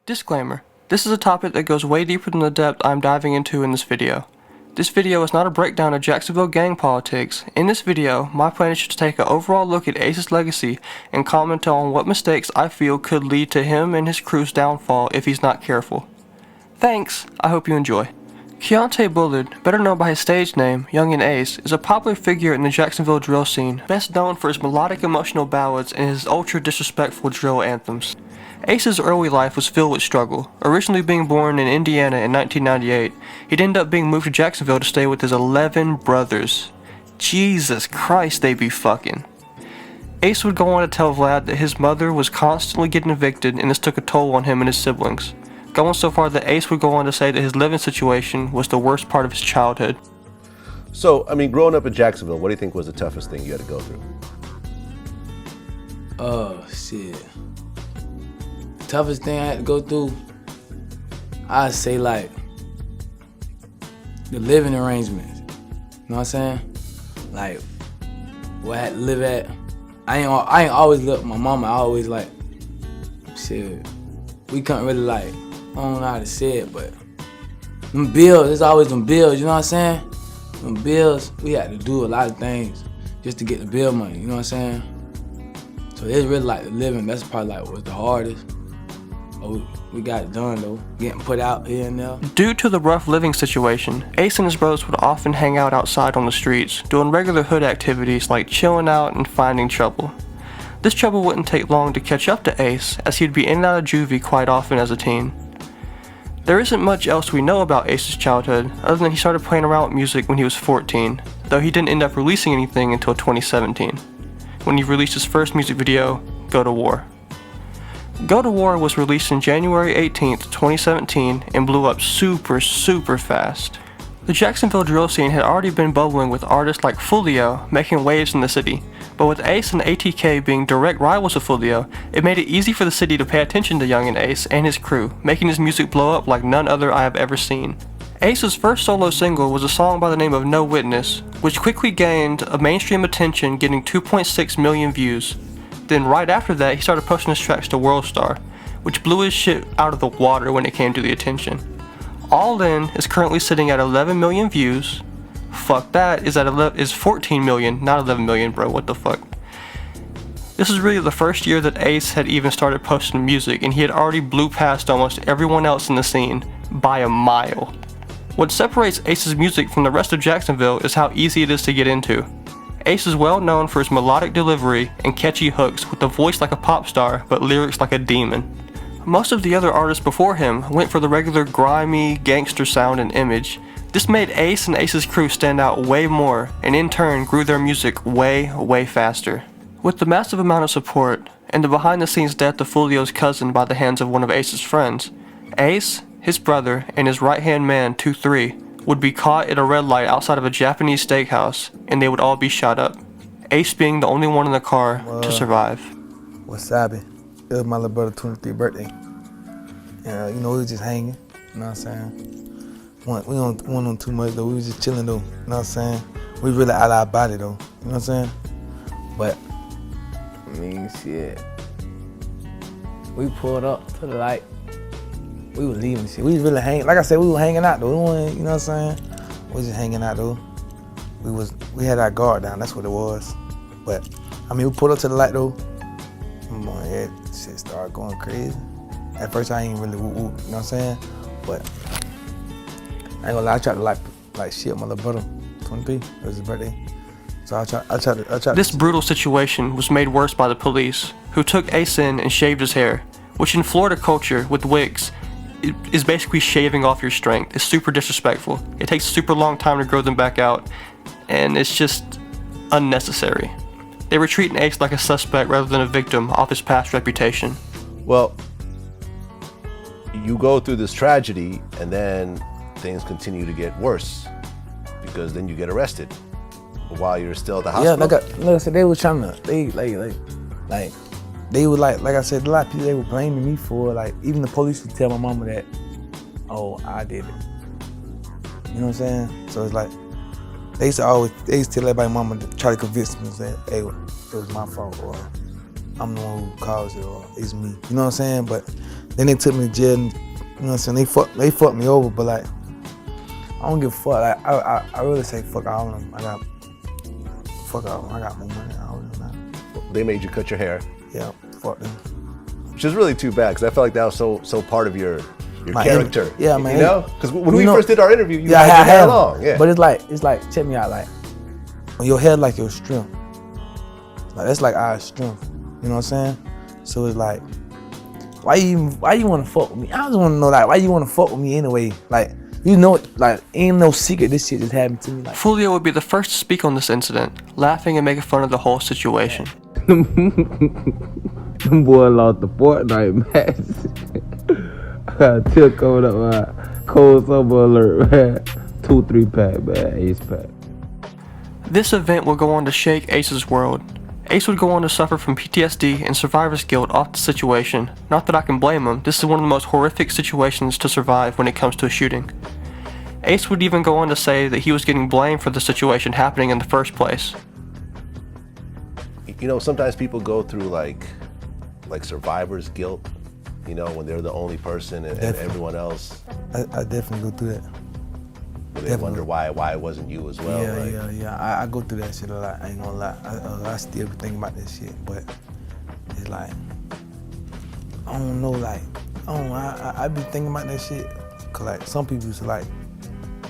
Disclaimer. This is a topic that goes way deeper than the depth I'm diving into in this video. This video is not a breakdown of Jacksonville gang politics. In this video, my plan is to take an overall look at Ace's legacy and comment on what mistakes I feel could lead to him and his crew's downfall if he's not careful. Thanks, I hope you enjoy. Keontae Bullard, better known by his stage name, Yungeen Ace, is a popular figure in the Jacksonville drill scene, best known for his melodic emotional ballads and his ultra-disrespectful drill anthems. Ace's early life was filled with struggle. Originally being born in Indiana in 1998, he'd end up being moved to Jacksonville to stay with his 11 brothers. Jesus Christ, they be fucking. Ace would go on to tell Vlad that his mother was constantly getting evicted and this took a toll on him and his siblings, going so far that Ace would go on to say that his living situation was the worst part of his childhood. So, I mean, growing up in Jacksonville, what do you think was the toughest thing you had to go through? Oh, shit. Toughest thing I had to go through, I'd say like the living arrangements. You know what I'm saying? Like where I had to live at. I ain't always lived with my mama. I always like shit. We couldn't really like, I don't know how to say it, but them bills, there's always them bills, you know what I'm saying? Them bills, we had to do a lot of things just to get the bill money, you know what I'm saying? So it's really like the living, that's probably like what's the hardest. Oh, we got it done though, getting put out here and there. Due to the rough living situation, Ace and his brothers would often hang out outside on the streets, doing regular hood activities like chilling out and finding trouble. This trouble wouldn't take long to catch up to Ace, as he'd be in and out of juvie quite often as a teen. There isn't much else we know about Ace's childhood, other than he started playing around with music when he was 14, though he didn't end up releasing anything until 2017, when he released his first music video, Go to War. Go to War was released on January 18th, 2017 and blew up super fast. The Jacksonville drill scene had already been bubbling with artists like Fulio making waves in the city, but with Ace and ATK being direct rivals of Fulio, it made it easy for the city to pay attention to Yungeen Ace and his crew, making his music blow up like none other I have ever seen. Ace's first solo single was a song by the name of No Witness, which quickly gained a mainstream attention, getting 2.6 million views. Then right after that, he started posting his tracks to WorldStar, which blew his shit out of the water when it came to the attention. All In is currently sitting at 11 million views. Fuck that, is 14 million, not 11 million, bro, what the fuck. This is really the first year that Ace had even started posting music, and he had already blew past almost everyone else in the scene, by a mile. What separates Ace's music from the rest of Jacksonville is how easy it is to get into. Ace is well known for his melodic delivery and catchy hooks with a voice like a pop star but lyrics like a demon. Most of the other artists before him went for the regular grimy, gangster sound and image. This made Ace and Ace's crew stand out way more and in turn grew their music way faster. With the massive amount of support and the behind the scenes death of Fulio's cousin by the hands of one of Ace's friends, Ace, his brother, and his right hand man 2-3 would be caught at a red light outside of a Japanese steakhouse, and they would all be shot up. Ace being the only one in the car to survive. Wasabi. It was my little brother's 23th birthday. And you know, we was just hanging, you know what I'm saying? We don't on too much though, we was just chilling though, you know what I'm saying? We really out of our body though, you know what I'm saying? But, I mean, shit. We pulled up to the light. We was leaving shit. We was really hanging. Like I said, we were hanging out though. We weren't, you know what I'm saying? We was just hanging out though. We had our guard down. That's what it was. But I mean, we pulled up to the light though. Yeah, shit started going crazy. At first, I ain't really whoop, you know what I'm saying? But I ain't gonna lie. I tried to like shit my little brother, 20p. It was his birthday. So I tried. This brutal situation was made worse by the police, who took Ace in and shaved his hair, which in Florida culture with wigs is basically shaving off your strength. It's super disrespectful. It takes a super long time to grow them back out, and it's just unnecessary. They were treating Ace like a suspect rather than a victim off his past reputation. Well, you go through this tragedy and then things continue to get worse because then you get arrested while you're still at the hospital. Yeah, like I said, they was trying to, they were like I said, a lot of people, they were blaming me for, like, even the police would tell my mama that, oh, I did it. You know what I'm saying? So it's like, they used to tell everybody, mama, to try to convince me that, hey, it was my fault, or I'm the one who caused it, or it's me. You know what I'm saying? But Then they took me to jail, and, you know what I'm saying? They fucked me over, but like, I don't give a fuck. Like, I really say fuck all of them. I got more money. I don't really matter. They made you cut your hair. Yeah, fuck them. Which is really too bad, because I felt like that was so part of your My character. Yeah, man. You know? Because when we first did our interview, you I had your hair had long. Yeah. But it's like, check me out, like, when your hair like your strength. Like, that's like our strength. You know what I'm saying? So it's like, why you wanna fuck with me? I just wanna know, like, why you wanna fuck with me anyway? Like, you know, like, ain't no secret this shit just happened to me. Like, Fulio would be the first to speak on this incident, laughing and making fun of the whole situation. Them boy lost the Fortnite match. I got a tip coming up, man. Cold summer alert, man. 2-3 pack, man. Ace pack. This event would go on to shake Ace's world. Ace would go on to suffer from PTSD and survivor's guilt off the situation. Not that I can blame him, this is one of the most horrific situations to survive when it comes to a shooting. Ace would even go on to say that he was getting blamed for the situation happening in the first place. You know, sometimes people go through like survivor's guilt, you know, when they're the only person and everyone else. I definitely go through that. They wonder why it wasn't you as well. Yeah. I go through that shit a lot. I ain't gonna lie. I still be thinking about that shit, but it's like, I don't know, like, I be thinking about that shit, cause like some people used to like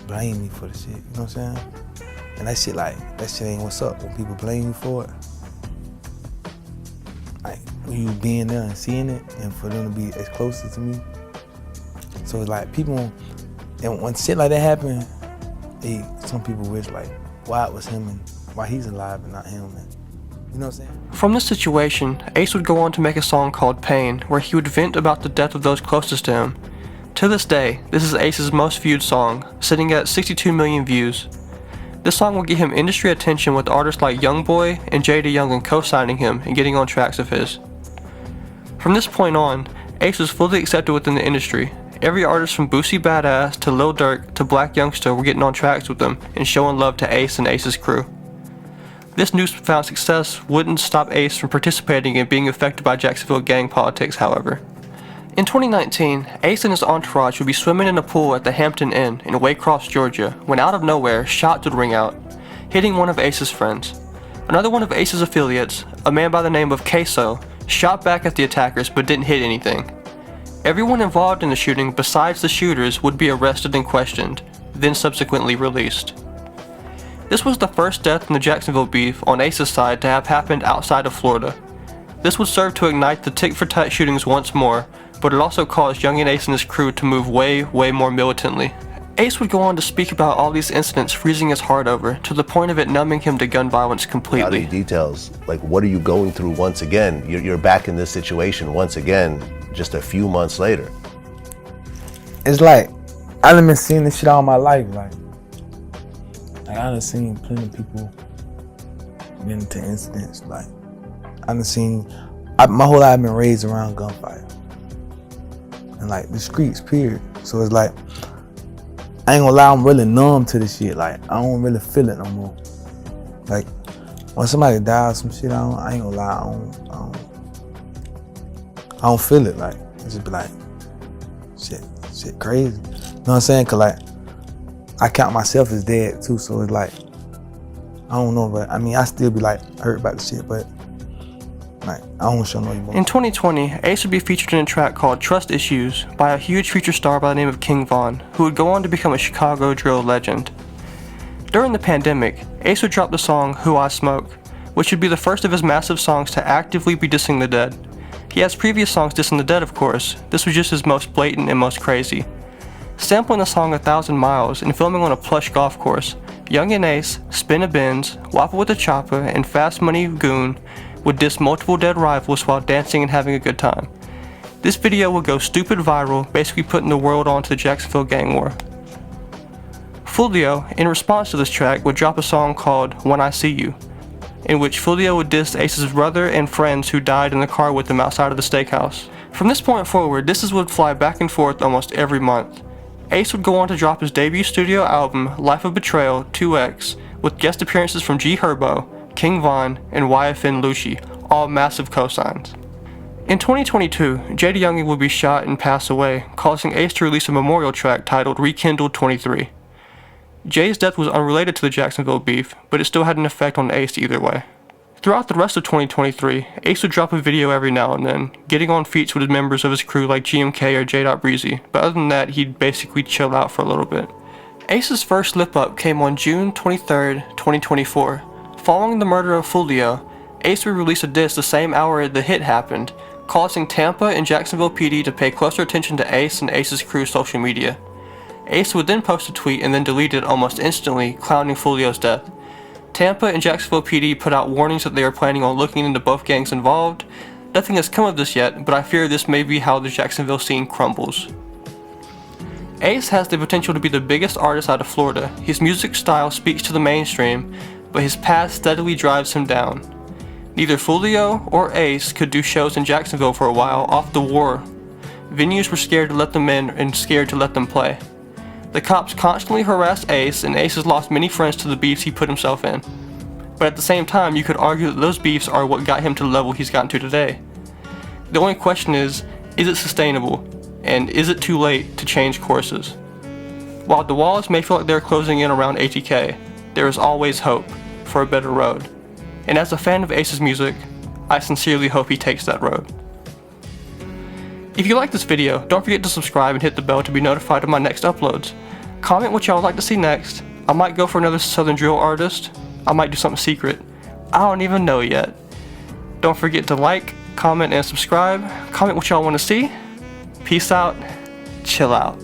blame me for the shit. You know what I'm saying? And that shit ain't what's up when people blame you for it. Like, when you being there and seeing it, and for them to be as close to me. So it's like people, and when shit like that happen, some people wish like, why it was him and why he's alive and not him. And, you know what I'm saying? From this situation, Ace would go on to make a song called Pain, where he would vent about the death of those closest to him. To this day, this is Ace's most viewed song, sitting at 62 million views. This song will get him industry attention with artists like Youngboy and Yungeen co-signing him and getting on tracks of his. From this point on, Ace was fully accepted within the industry. Every artist from Boosie Badass to Lil Durk to Black Youngster were getting on tracks with him and showing love to Ace and Ace's crew. This newfound success wouldn't stop Ace from participating in being affected by Jacksonville gang politics, however. In 2019, Ace and his entourage would be swimming in a pool at the Hampton Inn in Waycross, Georgia, when out of nowhere, shots would ring out, hitting one of Ace's friends. Another one of Ace's affiliates, a man by the name of Queso, shot back at the attackers but didn't hit anything. Everyone involved in the shooting besides the shooters would be arrested and questioned, then subsequently released. This was the first death in the Jacksonville beef on Ace's side to have happened outside of Florida. This would serve to ignite the tit-for-tat shootings once more, but it also caused Yungeen Ace and his crew to move way more militantly. Ace would go on to speak about all these incidents freezing his heart over, to the point of it numbing him to gun violence completely. How many details? Like, what are you going through once again? You're back in this situation once again, just a few months later. It's like, I done been seeing this shit all my life. Like I done seen plenty of people get into incidents. Like, I done seen, my whole life I've been raised around gunfire. And like, the streets, period. So it's like, I ain't gonna lie, I'm really numb to this shit. Like, I don't really feel it no more. Like, when somebody dies some shit, I ain't gonna lie, I don't feel it. Like, it just be like, shit crazy. You know what I'm saying? Cause like, I count myself as dead too, so it's like, I don't know, but I mean, I still be like hurt about the shit, but like, I don't show no emotion. In 2020, Ace would be featured in a track called Trust Issues by a huge future star by the name of King Von, who would go on to become a Chicago drill legend. During the pandemic, Ace would drop the song Who I Smoke, which would be the first of his massive songs to actively be dissing the dead. He has previous songs dissing the dead, of course. This was just his most blatant and most crazy. Sampling the song 1,000 Miles and filming on a plush golf course, Yungeen Ace, Spin a Benz, Wappa with a Chopper, and Fast Money Goon would diss multiple dead rivals while dancing and having a good time. This video would go stupid viral, basically putting the world onto the Jacksonville gang war. Fulio, in response to this track, would drop a song called When I See You, in which Fulio would diss Ace's brother and friends who died in the car with him outside of the steakhouse. From this point forward, disses would fly back and forth almost every month. Ace would go on to drop his debut studio album, Life of Betrayal 2X, with guest appearances from G Herbo, King Von, and YFN Lucci, all massive cosigns. In 2022, Jada Yungeen would be shot and pass away, causing Ace to release a memorial track titled Rekindled 23. Jay's death was unrelated to the Jacksonville beef, but it still had an effect on Ace either way. Throughout the rest of 2023, Ace would drop a video every now and then, getting on feats with members of his crew like GMK or J.Breezy, but other than that, he'd basically chill out for a little bit. Ace's first slip-up came on June 23, 2024. Following the murder of Fulio, Ace would release a diss the same hour the hit happened, causing Tampa and Jacksonville PD to pay closer attention to Ace and Ace's crew's social media. Ace would then post a tweet and then delete it almost instantly, clowning Fulio's death. Tampa and Jacksonville PD put out warnings that they are planning on looking into both gangs involved. Nothing has come of this yet, but I fear this may be how the Jacksonville scene crumbles. Ace has the potential to be the biggest artist out of Florida. His music style speaks to the mainstream, but his past steadily drives him down. Neither Fulio or Ace could do shows in Jacksonville for a while off the war. Venues were scared to let them in and scared to let them play. The cops constantly harassed Ace, and Ace has lost many friends to the beefs he put himself in. But at the same time, you could argue that those beefs are what got him to the level he's gotten to today. The only question is it sustainable? And is it too late to change courses? While the walls may feel like they're closing in around ATK, there is always hope for a better road. And as a fan of Ace's music, I sincerely hope he takes that road. If you like this video, don't forget to subscribe and hit the bell to be notified of my next uploads. Comment what y'all would like to see next. I might go for another Southern drill artist. I might do something secret. I don't even know yet. Don't forget to like, comment, and subscribe. Comment what y'all want to see. Peace out. Chill out.